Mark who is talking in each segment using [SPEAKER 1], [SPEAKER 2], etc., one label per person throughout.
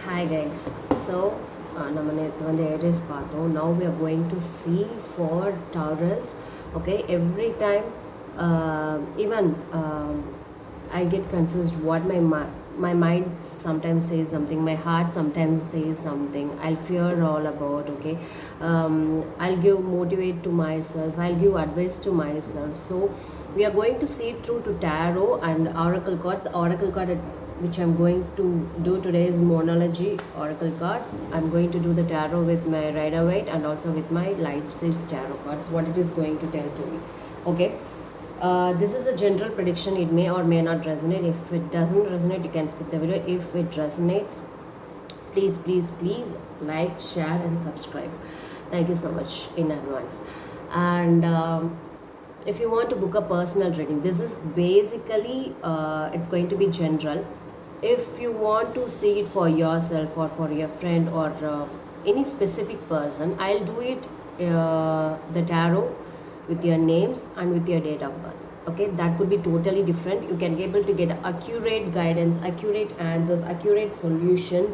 [SPEAKER 1] Hi guys. So நம்ம நேற்று வந்து ஏரிஸ் பார்த்தோம். Now we are going to see for Taurus. Okay, every time even I get confused what my mind sometimes says something, my heart sometimes says something. I'll fear all about. Okay, I'll give motivate to myself, I'll give advice to myself. So we are going to see through to tarot and oracle cards. The oracle card which I'm going to do today is Monology oracle card. I'm going to do the tarot with my Rider Waite and also with my Light Sage tarot cards, what it is going to tell to me. Okay, this is a general prediction. It may or may not resonate. If it doesn't resonate, you can skip the video. If it resonates, please like, share and subscribe. Thank you so much in advance. And if you want to book a personal reading, this is basically it's going to be general. If you want to see it for yourself or for your friend or any specific person, I'll do it the tarot with your names and with your date of birth. Okay, that could be totally different. You can be able to get accurate guidance, accurate answers, accurate solutions.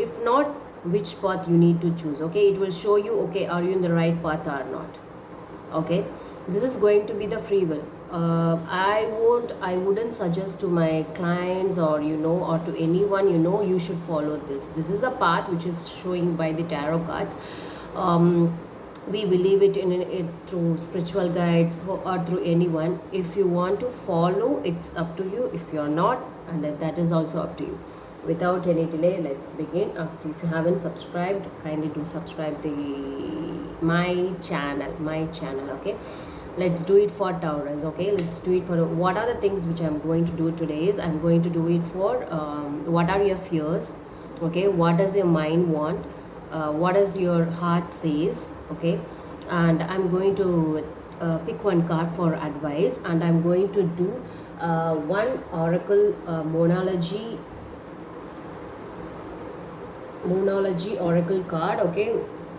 [SPEAKER 1] If not, which path you need to choose. Okay, it will show you, okay, are you in the right path or not. Okay, this is going to be the free will. I wouldn't suggest to my clients or or to anyone, you should follow this is a path which is showing by the tarot cards. We believe it in it through spiritual guides or through anyone. If you want to follow, it's up to you. If you're not, and that is also up to you. Without any delay, let's begin. If you haven't subscribed, kindly do subscribe my channel. Okay, let's do it for Taurus. Okay, let's do it for what are the things which I'm going to do today is I'm going to do it for what are your fears. Okay, what does your mind want, what does your heart says. Okay, and I'm going to pick one card for advice, and I'm going to do one oracle Moonology oracle card. Okay,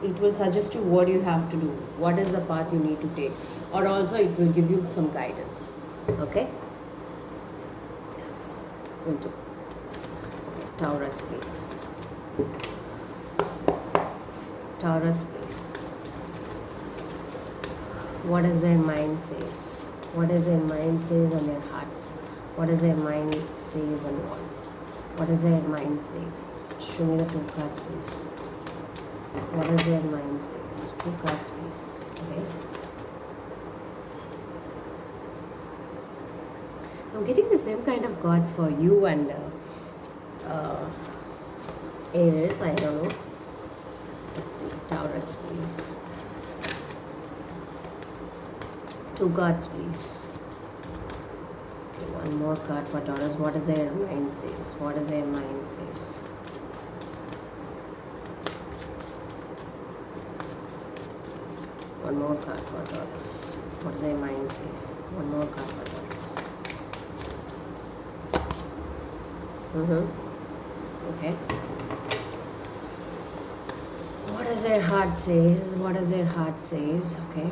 [SPEAKER 1] it will suggest you what you have to do, what is the path you need to take, or also it will give you some guidance. Okay, yes, will do. Okay, Taurus please. Taurus please. What does their mind says? What does their mind says on their heart? What does their mind says and wants? What does their mind says? Show me the two cards please. What does their mind says? Two cards please. Okay, I'm getting the same kind of cards for you and Aries. I don't know. Let's see. Taurus please. Two cards please. Okay, one more card for Taurus. What does their mind says? What does their mind says? One more card for Taurus. What does their mind says? One more card for Taurus. Okay. What does their heart says? What does their heart says? Okay.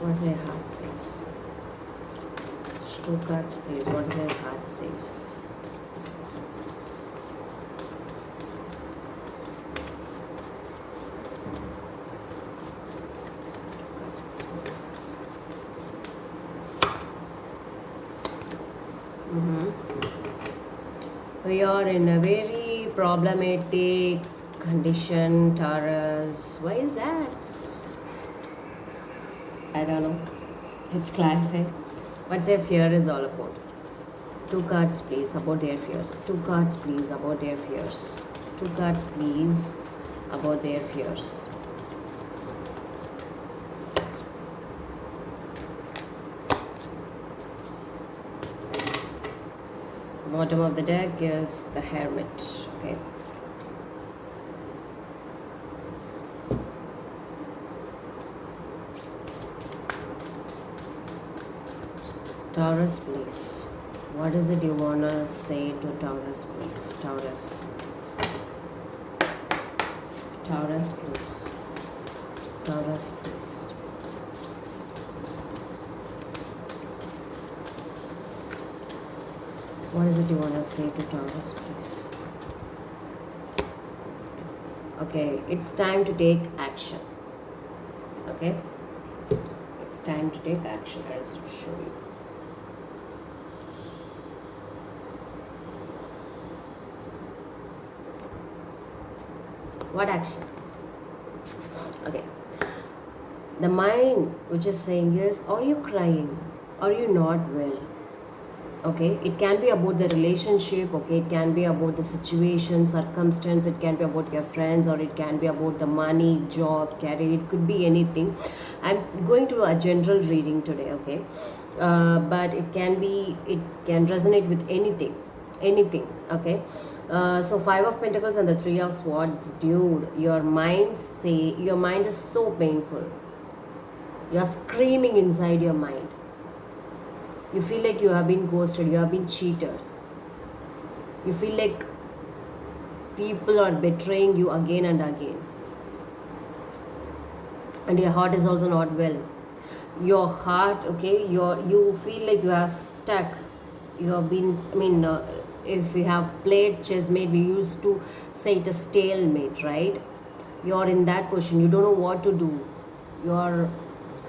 [SPEAKER 1] What does their heart says? Two cards please. What does their heart says? We are in a very problematic condition, Taurus. Why is that? I don't know. Let's clarify. What's their fear is all about. Two cards please about their fears. Two cards please about their fears. Two cards please about their fears. Bottom of the deck is the Hermit. Okay. Taurus please. What is it you wanna say to Taurus please? Taurus. Taurus please. Taurus please. What is it you want to say to Taurus, please? Okay, it's time to take action. Okay, it's time to take action. I'll show you. What action? Okay, the mind which is saying is, are you crying? Are you not well? Okay, it can be about the relationship. Okay, it can be about the situation, circumstance. It can be about your friends, or it can be about the money, job, career. It could be anything. I'm going to a general reading today. Okay, but it can resonate with anything. Okay, so Five of Pentacles and the Three of Swords, dude. Your mind is so painful. You're screaming inside your mind. You feel like you have been ghosted, you have been cheated. You feel like people are betraying you again and again. And your heart is also not well. Your heart, okay, you feel like you are stuck. You have been, if you have played chessmate, we used to say it a stalemate, right? You're in that position, you don't know what to do. You're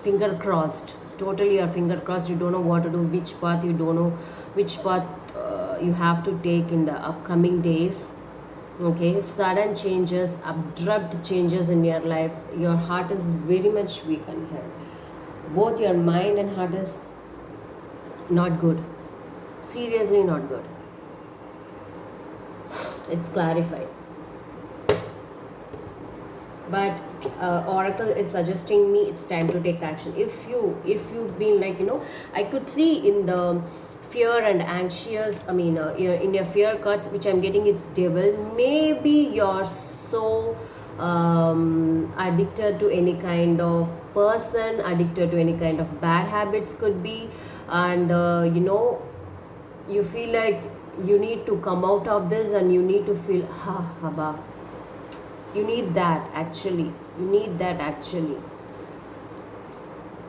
[SPEAKER 1] finger crossed, totally your finger crossed. You don't know what to do, which path, you don't know which path you have to take in the upcoming days. Okay, sudden changes, abrupt changes in your life. Your heart is very much weakened here. Both your mind and heart is not good, seriously not good. It's clarified, but oracle is suggesting me it's time to take action. If you've been like, I could see in the fear and anxious, in your fear cards which I'm getting, it's devil. Maybe you're so addicted to any kind of person, addicted to any kind of bad habits, could be. And you feel like you need to come out of this, and you need to feel haba. You need that actually.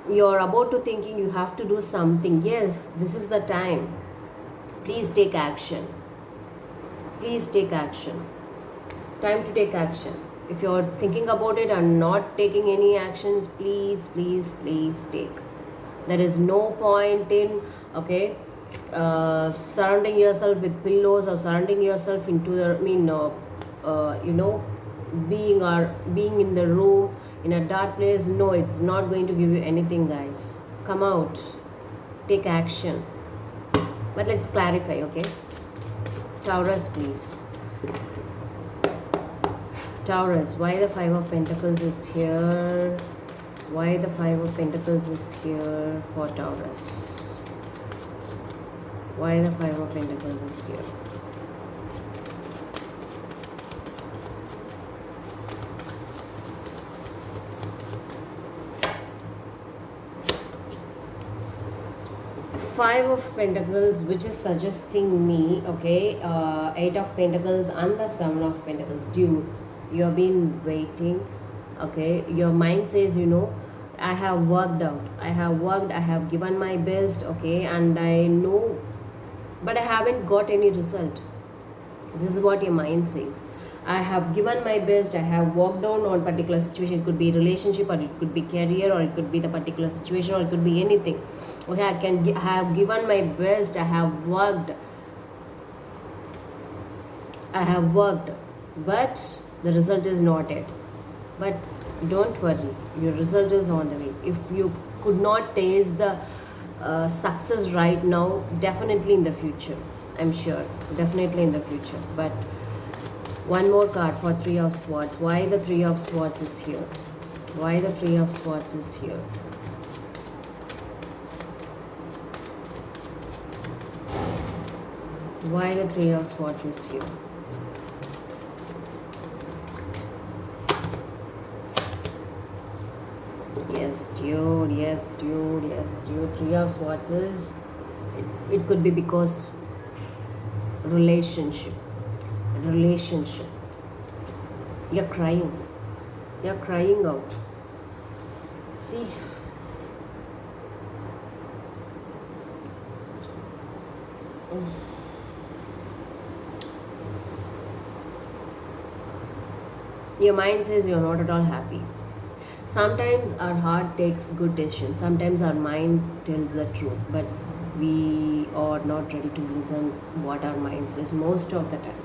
[SPEAKER 1] You're about to thinking you have to do something. Yes, this is the time. Please take action. Time to take action. If you're thinking about it and not taking any actions, please take. There is no point in, okay, surrounding yourself with pillows, or surrounding yourself into the, being in the room in a dark place. No, it's not going to give you anything, guys. Come out, take action. But let's clarify, okay? Taurus, please. Taurus, why the Five of Pentacles is here? Why the Five of Pentacles is here for Taurus? Why the Five of Pentacles is here? Five of Pentacles, which is suggesting me, okay, Eight of Pentacles and the Seven of Pentacles. Dude, you have been waiting, okay? Your mind says, I have worked out, I have given my best, okay, and I know, but I haven't got any result. This is what your mind says. I have given my best, I have worked down on particular situation. It could be relationship, or it could be career, or it could be the particular situation, or it could be anything. Okay, I have given my best, I have worked, but the result is not it. But don't worry, your result is on the way. If you could not taste the success right now, definitely in the future, I'm sure, definitely in the future. But one more card for Three of Swords. Why the Three of Swords is here? Why the Three of Swords is here? Why the Three of Swords is here? Yes, dude. Three of Swords is, it could be because relationship. You're crying out. See, Your mind says you're not at all happy. Sometimes our heart takes good decisions. Sometimes our mind tells the truth, but we are not ready to listen what our mind says most of the time.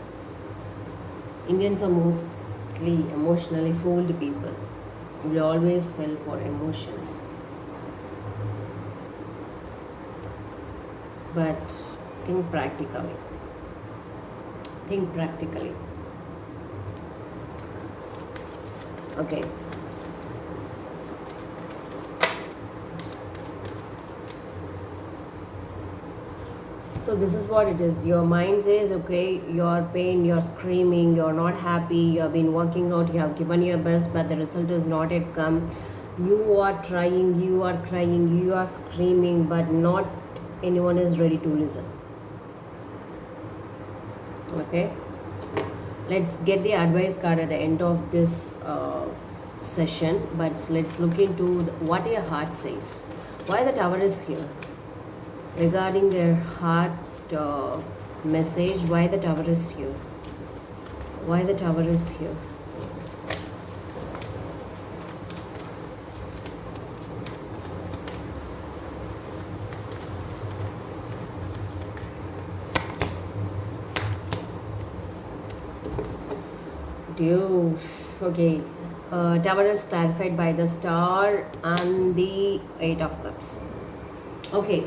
[SPEAKER 1] Indians are mostly emotionally fooled people. We always fell for emotions. But think practically. Think practically. Okay. So this is what it is. Your mind says, okay, you're pain, you're screaming, you're not happy, you have been working out, you have given your best, but the result is not yet come. You are trying, you are crying, you are screaming, but not anyone is ready to listen. Okay. Let's get the advice card at the end of this session, but let's look into what your heart says. Why the tower is here? Regarding their heart message, why the tower is here? Why the tower is here? Do okay. Tower is clarified by the star and the Eight of Cups. Okay,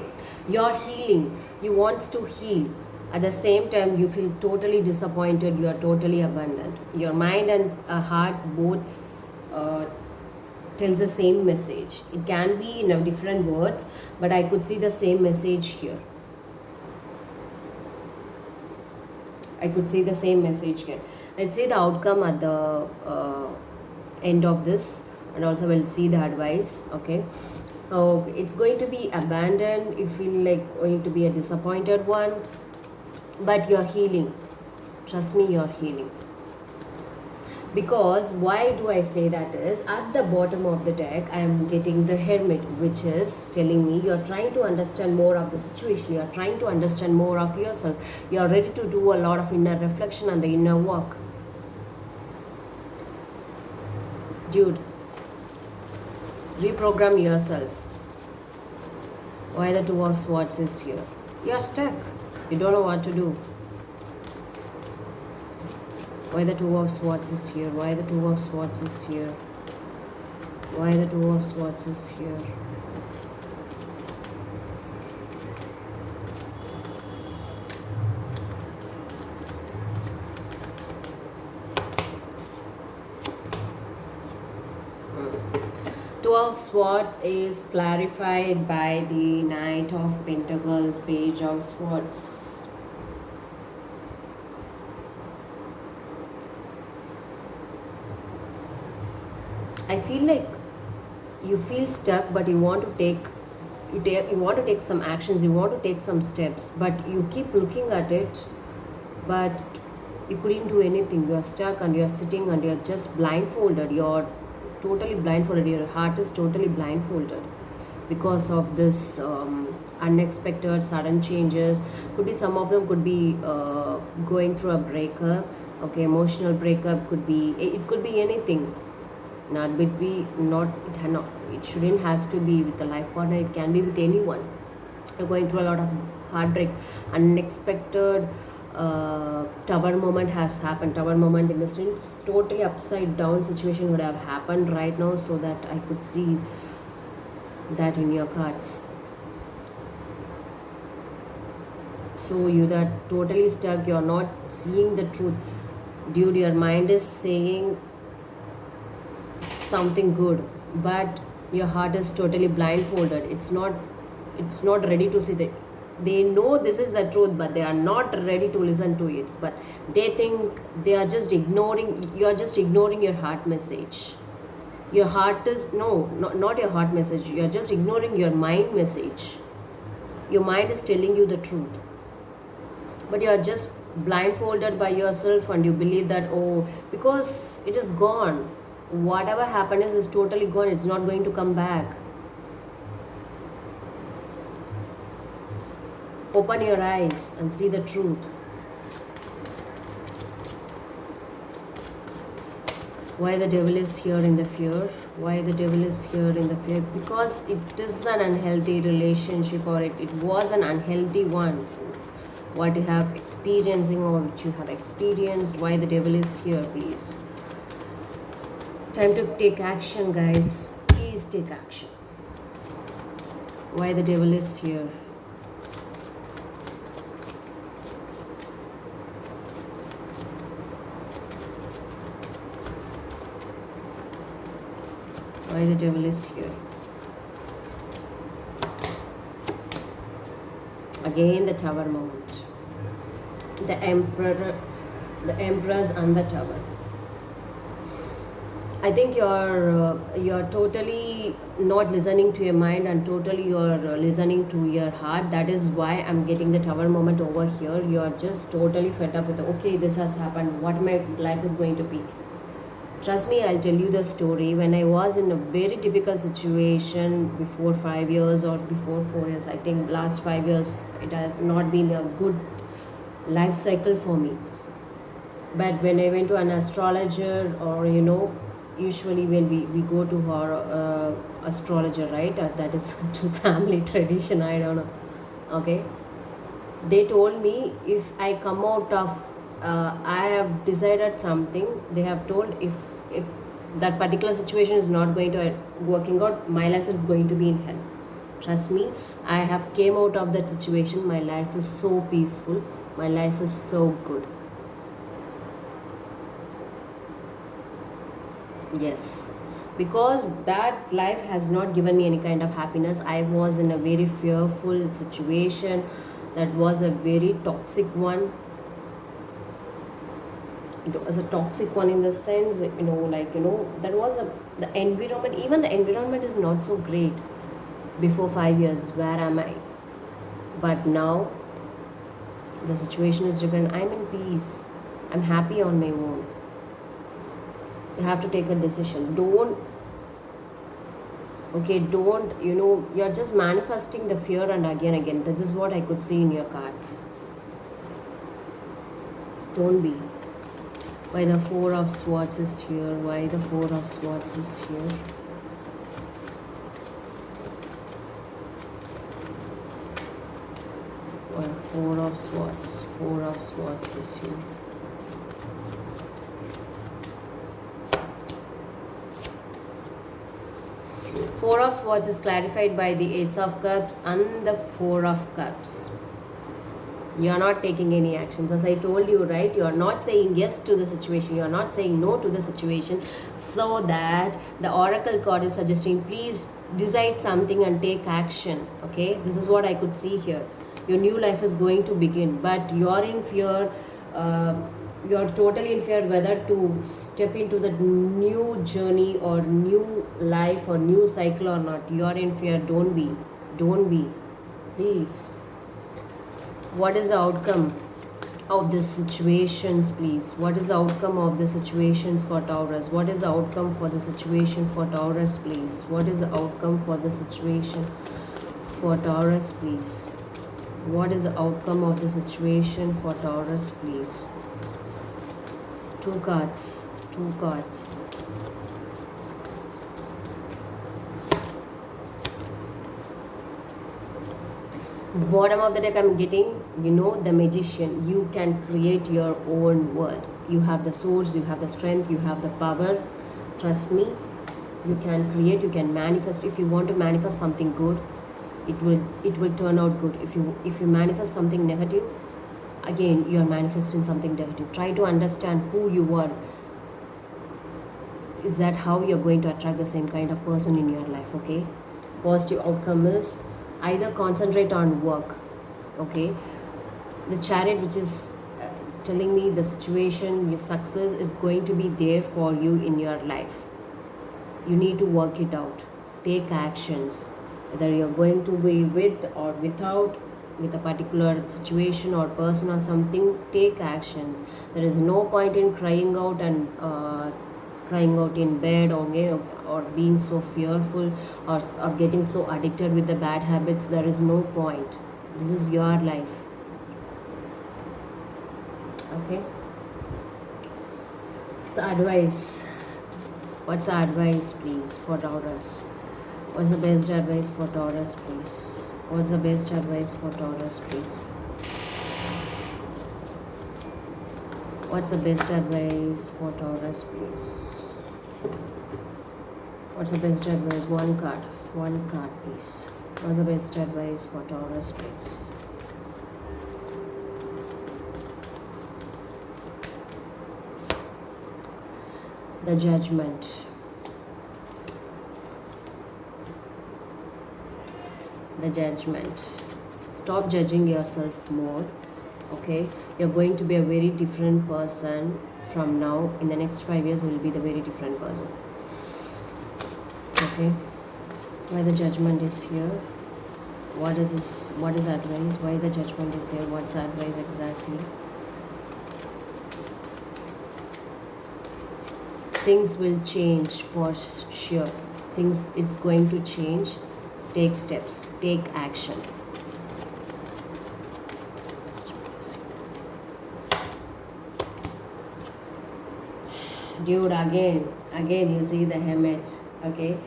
[SPEAKER 1] you're healing. You wants to heal. At the same time, you feel totally disappointed. You are totally abandoned. Your mind and heart both tells the same message. It can be in a different words, but I could see the same message here. I could see the same message here. Let's see the outcome at the end of this, and also we'll see the advice. Okay. Oh, it's going to be abandoned. You feel like going to be a disappointed one, but you're healing. Trust me, you're healing. Because why do I say that is at the bottom of the deck I am getting the Hermit, which is telling me you're trying to understand more of the situation, you're trying to understand more of yourself, you're ready to do a lot of inner reflection and the inner work. Dude, reprogram yourself. Why the Two of Swords is here? You're stuck. You don't know what to do. Why the Two of Swords is here? Why the Two of Swords is here? Why the Two of Swords is here? Two of Swords is clarified by the Knight of Pentacles, Page of Swords. I feel like you feel stuck, but you want to take some actions, you want to take some steps, but you keep looking at it, but you couldn't do anything. You are stuck and you are sitting and you are just blindfolded. You're totally blindfolded. Your heart is totally blindfolded because of this unexpected sudden changes. Could be some of them could be going through a breakup. Okay, emotional breakup could be. It could be anything. Not between, not it had not. It shouldn't has to be with a life partner. It can be with anyone. You're going through a lot of heartbreak, unexpected. Tower moment has happened. Tower moment in the sense totally upside down situation would have happened right now, so that I could see that in your cards. So you that totally stuck. You're not seeing the truth, dude. Your mind is saying something good, but your heart is totally blindfolded. It's not ready to see that. They know this is the truth, but they are not ready to listen to it, but they think they are just ignoring. You are just ignoring your heart message. Your heart is not your heart message. You are just ignoring your mind message. Your mind is telling you the truth, but you are just blindfolded by yourself, and you believe that, oh, because it is gone, whatever happiness is totally gone, it's not going to come back. Open your eyes and see the truth. Why the devil is here in the fear? Why the devil is here in the fear? Because it is an unhealthy relationship, or it was an unhealthy one. What you have experiencing, or which you have experienced. Why the devil is here, please. Time to take action, guys. Please take action. Why the devil is here? Why the devil is here? Again, the tower moment. The emperors and the tower. I think you're totally not listening to your mind, and totally you're listening to your heart. That is why I'm getting the tower moment over here. You're just totally fed up with, okay, this has happened. What my life is going to be. Trust me, I'll tell you the story. When I was in a very difficult situation before 5 years or before 4 years, I think last 5 years, it has not been a good life cycle for me. But when I went to an astrologer, or usually when we go to our astrologer, right? That is to family tradition, I don't know. Okay, they told me, if I come out of I have decided something. They have told, if that particular situation is not going to working out, my life is going to be in hell. Trust me, I have came out of that situation. My life is so peaceful, my life is so good. Yes, because that life has not given me any kind of happiness. I was in a very fearful situation. That was a very toxic one. It was a toxic one in the sense, that was the environment. Even the environment is not so great before 5 years. Where am I? But now the situation is different. I'm in peace. I'm happy on my own. You have to take a decision. Don't you're just manifesting the fear, and again this is what I could see in your cards. Don't be. Why the Four of Swords is here? Why the Four of Swords is here? Why Four of Swords? Four of Swords is here. Four of Swords is clarified by the Ace of Cups and the Four of Cups. You're not taking any actions. As I told you, right? You're not saying yes to the situation. You're not saying no to the situation. So that the Oracle card is suggesting, please decide something and take action. Okay? This is what I could see here. Your new life is going to begin. But you're in fear. You're totally in fear whether to step into the new journey or new life or new cycle or not. You're in fear. Don't be. Don't be. Please. What is the outcome of the situations, please? What is the outcome of the situations for Taurus? What is the outcome for the situation for Taurus, please? What is the outcome for the situation for Taurus, please? What is the outcome of the situation for Taurus, please? Two cards. Two cards. Bottom of the deck I'm getting, the Magician. You can create your own world. You have the swords, you have the strength, you have the power. Trust me, you can create, you can manifest. If you want to manifest something good, it will turn out good. If you manifest something negative, again you are manifesting something negative. Try to understand who you are. Is that how you're going to attract the same kind of person in your life? Okay, positive outcome is either concentrate on work. Okay, the Chariot, which is telling me the situation, your success is going to be there for you in your life. You need to work it out. Take actions, whether you're going to be with or without, with a particular situation or person or something. Take actions. There is no point in crying out and crying out in bed, or being so fearful, or getting so addicted with the bad habits. There is no point. This is your life. Okay, it's advice. What's the advice, please, for Taurus? What's the best advice for Taurus, please? What's the best advice for Taurus, please? What's the best advice for Taurus, please? What's the best advice? One card, please. What's the best advice for Taurus, please? The Judgment. The Judgment. Stop judging yourself more. Okay, you're going to be a very different person from now. In the next 5 years, you will be the very different person. Okay, why the Judgment is here? What is this? What is advice? Why the Judgment is here? What's advice exactly? Things will change for sure. It's going to change. Take steps, take action. Dude, again you see the Hermit. Okay,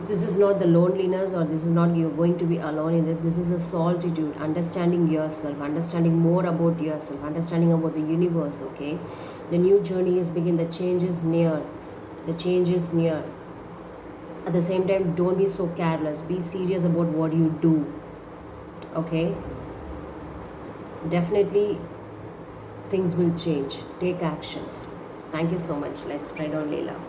[SPEAKER 1] this is not the loneliness, or this is not you're going to be alone in it. This is a solitude, understanding yourself, understanding more about yourself, understanding about the universe. Okay, the new journey is begin. The change is near. The change is near. At the same time, don't be so careless. Be serious about what you do. Okay, definitely things will change. Take actions. Thank you so much. Let's spread on Leela.